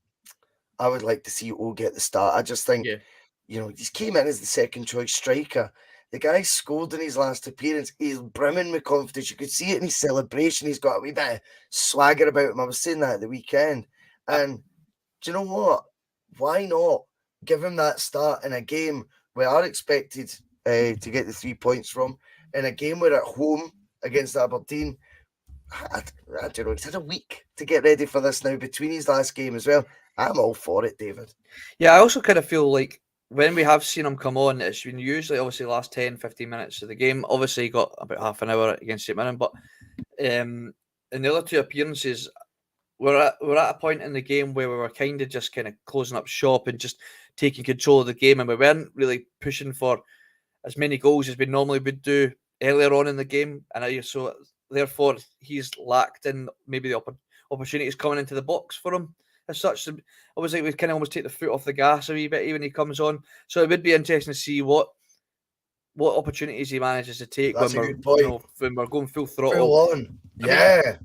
get the start. I just think, Yeah. you know, he's came in as the second choice striker. The guy scored in his last appearance. He's brimming with confidence. You could see it in his celebration. He's got a wee bit of swagger about him. I was saying that at the weekend. And do you know what? Why not give him that start in a game we are expected to get the 3 points from, in a game we're at home against Aberdeen? I don't know. He's had a week to get ready for this now between his last game as well. I'm all for it, David. Yeah, I also kind of feel like when we have seen him come on, it's been usually obviously the last 10, 15 minutes of the game. Obviously, he got about half an hour against St Mirren, but in the other two appearances, we're at a point in the game where we were kind of just kind of closing up shop and just taking control of the game, and we weren't really pushing for as many goals as we normally would do earlier on in the game. And so therefore, he's lacked in maybe the opportunities coming into the box for him. As such, obviously, we kind of almost take the foot off the gas a wee bit when he comes on. So it would be interesting to see what opportunities he manages to take That's when a good point. when we're going full throttle. Full on. Yeah.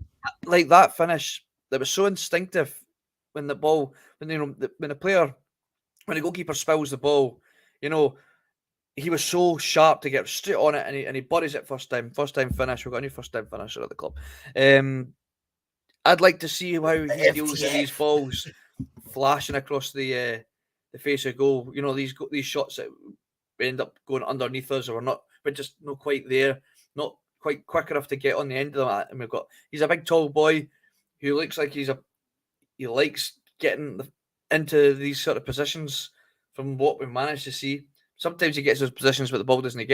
Like that finish that was so instinctive when the ball, when the goalkeeper spills the ball, he was so sharp to get straight on it, and he buries it first time finish. We've got a new first time finisher at the club. I'd like to see how he deals with these balls flashing across the face of goal. These shots that end up going underneath us, or we're just not quite there, not quite quick enough to get on the end of them. And he's a big tall boy who looks like he likes getting into these sort of positions. From what we've managed to see, sometimes he gets those positions where the ball doesn't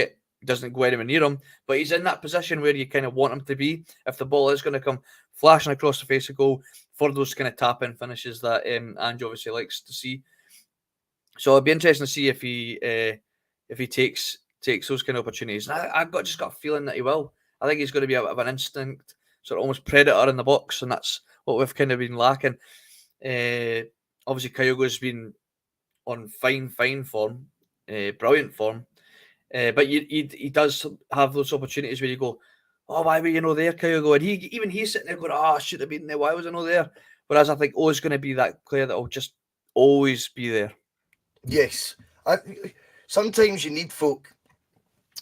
go anywhere near him, but he's in that position where you kind of want him to be if the ball is going to come flashing across the face of goal for those kind of tap-in finishes that Ange obviously likes to see. So it'd be interesting to see if he takes those kind of opportunities. And I've just got a feeling that he will. I think he's going to be a bit of an instinct, sort of almost predator in the box, and that's what we've kind of been lacking. Obviously, Kyogo's been on fine form, brilliant form. But he does have those opportunities where you go, oh, why were you not there, Kyogo? And he's sitting there going, oh, I should have been there. Why was I not there? Whereas I think is going to be that player that will just always be there. Yes. Sometimes you need folk.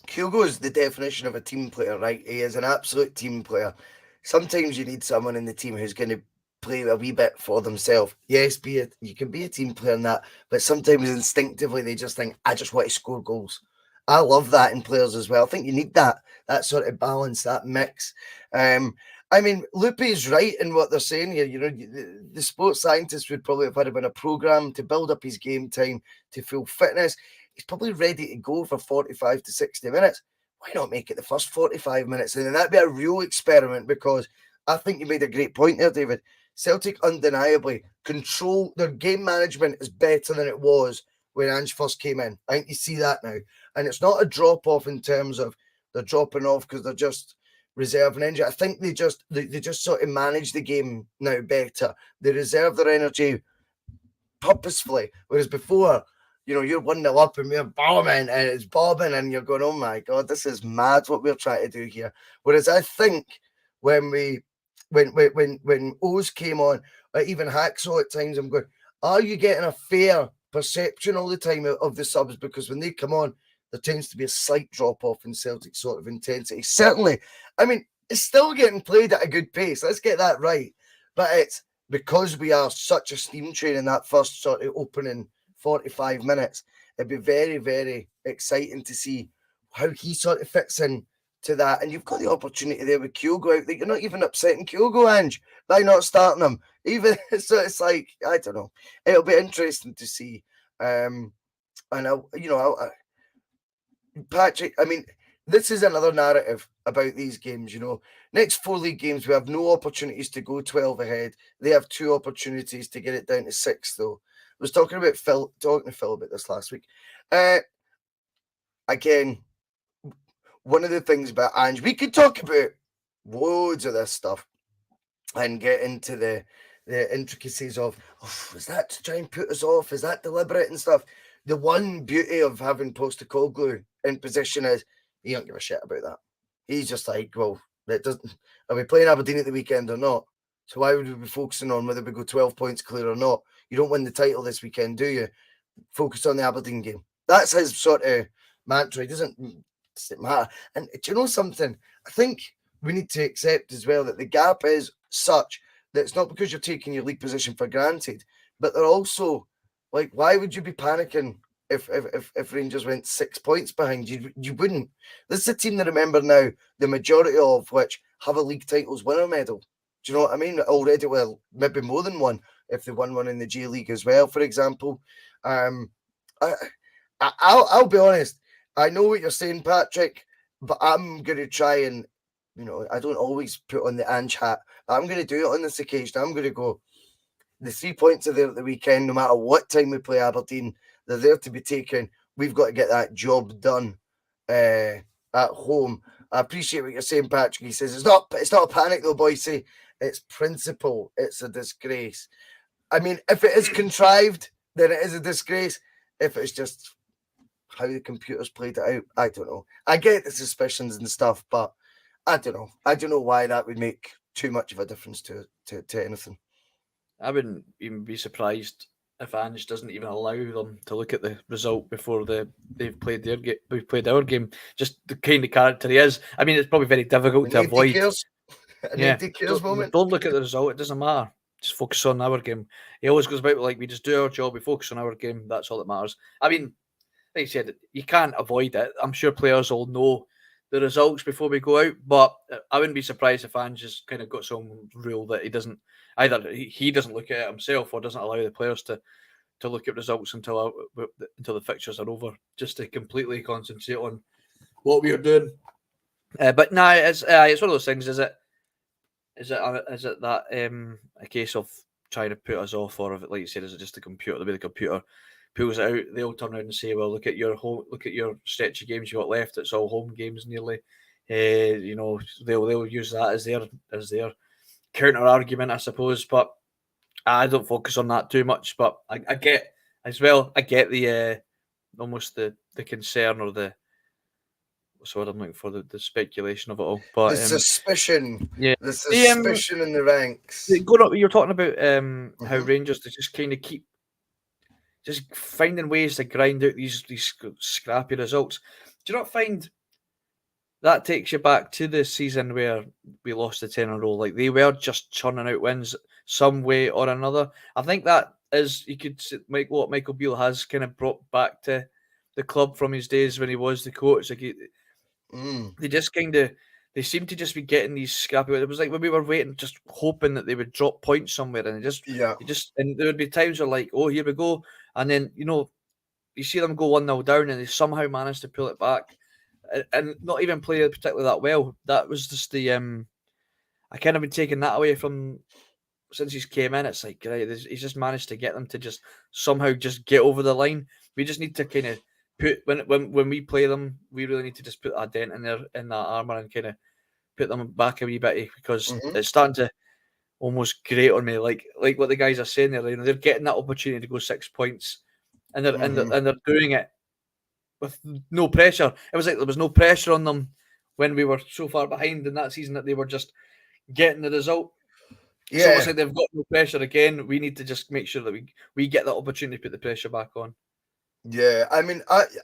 Kyogo is the definition of a team player, right? He is an absolute team player. Sometimes you need someone in the team who's going to play a wee bit for themselves. Yes, you can be a team player in that, but sometimes instinctively they just think, I just want to score goals. I love that in players as well. I think you need that sort of balance, that mix. I mean, Lupe is right in what they're saying here. The sports scientists would probably have had him in a program to build up his game time to full fitness. He's probably ready to go for 45 to 60 minutes. Why not make it the first 45 minutes? And then that'd be a real experiment, because I think you made a great point there, David. Celtic undeniably control their game management is better than it was when Ange first came in. I think you see that now. And it's not a drop-off in terms of they're dropping off because they're just reserving energy. I think they just sort of manage the game now better. They reserve their energy purposefully. Whereas before, you're 1-0 up and we're bombing and it's bobbing and you're going, oh my God, this is mad what we're trying to do here. Whereas I think when O's came on, or even Hacksaw at times, I'm going, are you getting a fair perception all the time of the subs? Because when they come on, there tends to be a slight drop-off in Celtic sort of intensity. Certainly, I mean, it's still getting played at a good pace. Let's get that right. But it's because we are such a steam train in that first sort of opening 45 minutes, it'd be very, very exciting to see how he sort of fits in to that. And you've got the opportunity there with Kyogo out there. You're not even upsetting Kyogo, Ange, by not starting him. Even so, it's like, I don't know. It'll be interesting to see. Patrick, I mean, this is another narrative about these games. Next 4 league games, we have no opportunities to go 12 ahead. They have 2 opportunities to get it down to 6, though. I was talking to Phil about this last week. Again, one of the things about Ange, we could talk about loads of this stuff. and get into the intricacies of, is that to try and put us off? Is that deliberate and stuff? The one beauty of having Postecoglou in position is he don't give a shit about that. He's just like, well, that doesn't. Are we playing Aberdeen at the weekend or not? So why would we be focusing on whether we go 12 points clear or not? You don't win the title this weekend, do you? Focus on the Aberdeen game. That's his sort of mantra. He doesn't matter. And do you know something? I think we need to accept as well that the gap is such that it's not because you're taking your league position for granted, but they're also like, why would you be panicking if Rangers went 6 points behind? You wouldn't. This is a team that, remember now, the majority of which have a league titles winner medal. Do you know what I mean? Already, well, maybe more than one if they won one in the J League as well, for example. I'll be honest. I know what you're saying, Patrick, but I'm going to try and, I don't always put on the Ange hat. I'm going to do it on this occasion. I'm going to go, the 3 points are there at the weekend, no matter what time we play Aberdeen. They're there to be taken. We've got to get that job done at home. I appreciate what you're saying, Patrick. He says, it's not a panic though, Bhoycie. It's principle. It's a disgrace. I mean, if it is contrived, then it is a disgrace. If it's just how the computers played it out, I don't know. I get the suspicions and stuff, but I don't know. I don't know why that would make too much of a difference to anything. I wouldn't even be surprised if Ange doesn't even allow them to look at the result before they've played their game. We've played our game. Just the kind of character he is. I mean, it's probably very difficult to avoid. Don't look at the result. It doesn't matter. Just focus on our game. He always goes about like, we just do our job. We focus on our game. That's all that matters. I mean, like you said, you can't avoid it. I'm sure players will know the results before we go out, but I wouldn't be surprised if Ange has kind of got some rule that he doesn't he doesn't look at it himself or doesn't allow the players to look at results until the fixtures are over, just to completely concentrate on what we are doing. But no, it's one of those things. Is it that a case of trying to put us off, or if it, like you said, is it just the computer? The way the computer pulls it out, they'll turn around and say, "Well, look at your stretch of games you got left. It's all home games nearly." They'll use that as their counter argument, I suppose. But I don't focus on that too much. But I get as well. I get the almost the concern or the what's the word I'm looking for, the speculation of it all. But the suspicion, yeah, the suspicion in the ranks. You're talking about how Mhm. Rangers to just kind of keep just finding ways to grind out these scrappy results. Do you not find that takes you back to the season where we lost the 10 in a row? Like, they were just churning out wins some way or another. I think that is, you could make what Michael Beale has kind of brought back to the club from his days when he was the coach. Like, they just they seem to just be getting these scrappy. It was like when we were waiting, just hoping that they would drop points somewhere, and and there would be times where like, oh, here we go, and then you see them go 1-0 down, and they somehow manage to pull it back, and not even play particularly that well. That was just the I kind of been taking that away from since he's came in. It's like, right, he's just managed to get them to just somehow just get over the line. We just need to kind of put when we play them, we really need to just put a dent in that armour and kind of put them back a wee bit, because it's starting to almost grate on me. Like what the guys are saying there, they're getting that opportunity to go 6 points, and they're doing it with no pressure. It was like there was no pressure on them when we were so far behind in that season that they were just getting the result. Yeah. It's almost like they've got no pressure again. We need to just make sure that we get that opportunity to put the pressure back on. Yeah, I mean, I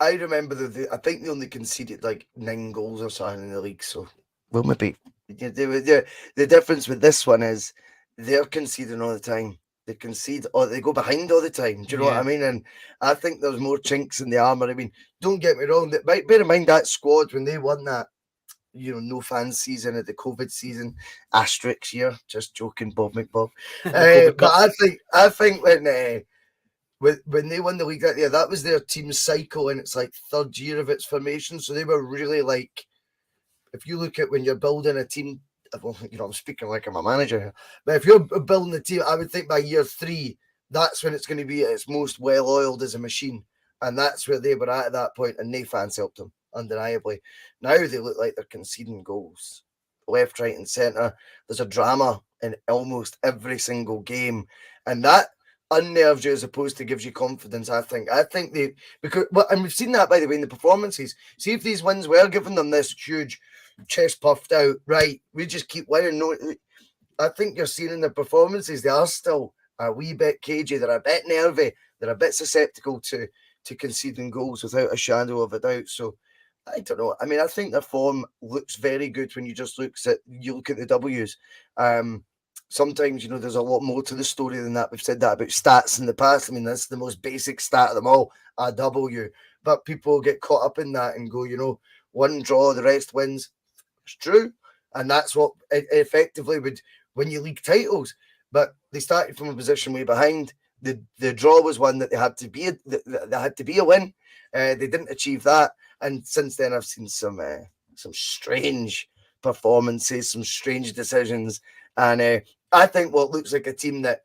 remember I think they only conceded like 9 goals or something in the league. So, well, maybe the difference with this one is they're conceding all the time. They concede or they go behind all the time. Do you know what I mean? And I think there's more chinks in the armour. I mean, don't get me wrong. Bear in mind that squad when they won that, no fans season at the COVID season, asterisk year. Just joking, Bob McBob. But I think when they won the league that year, that was their team cycle, and it's like 3rd year of its formation. So they were really like, if you look at when you're building a team, well, I'm speaking like I'm a manager here, but if you're building a team, I would think by year 3, that's when it's going to be at its most well-oiled as a machine. And that's where they were at that point, and no fans helped them, undeniably. Now they look like they're conceding goals. left, right, and centre. There's a drama in almost every single game, and that unnerves you as opposed to gives you confidence. I think they, because and we've seen that, by the way, in the performances. See, if these wins were giving them this huge chest puffed out, right, we just keep winning. No, I think you're seeing in the performances they are still a wee bit cagey. They're a bit nervy. They're a bit susceptible to conceding goals without a shadow of a doubt. So I don't know. I mean, I think their form looks very good when you just look at the W's. Sometimes, there's a lot more to the story than that. We've said that about stats in the past. I mean, that's the most basic stat of them all, a W. But people get caught up in that and go, one draw, the rest wins. It's true. And that's what it effectively would win you league titles. But they started from a position way behind. The draw was one that they had to be a win. They didn't achieve that. And since then, I've seen some strange performances, some strange decisions. And I think what looks like a team that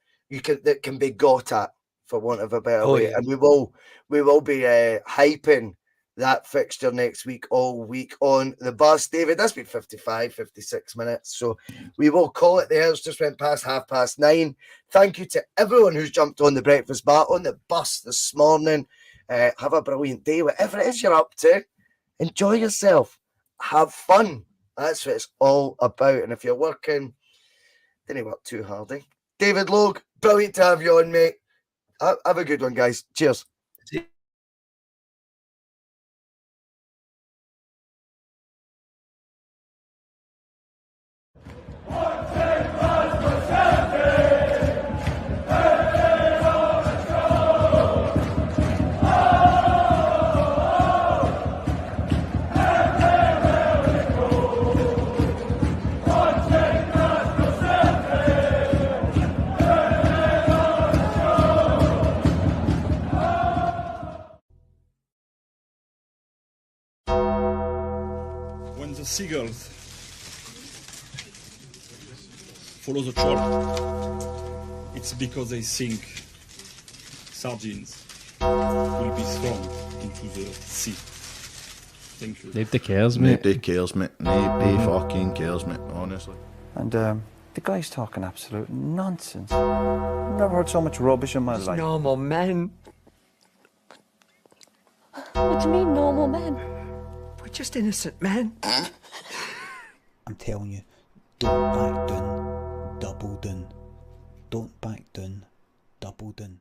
can be got at, for want of a better way. Yeah. And we will be hyping that fixture next week, all week on the bus. David, that's been 55, 56 minutes. So we will call it there. It's just went past 9:30. Thank you to everyone who's jumped on the breakfast bar, on the bus this morning. Have a brilliant day, whatever it is you're up to. Enjoy yourself. Have fun. That's what it's all about. And if you're working, don't work too hard, eh? David Logue, brilliant to have you on, mate. Have a good one, guys. Cheers. When the seagulls follow the chord, it's because they think sardines will be thrown into the sea. Thank you. Nobody cares, mate. Nobody cares, mate. Nobody fucking cares, mate, honestly. And the guy's talking absolute nonsense. I've never heard so much rubbish in my life. Normal men. What do you mean, normal men? We're just innocent men. I'm telling you, don't back down, double down. Don't back down, double down.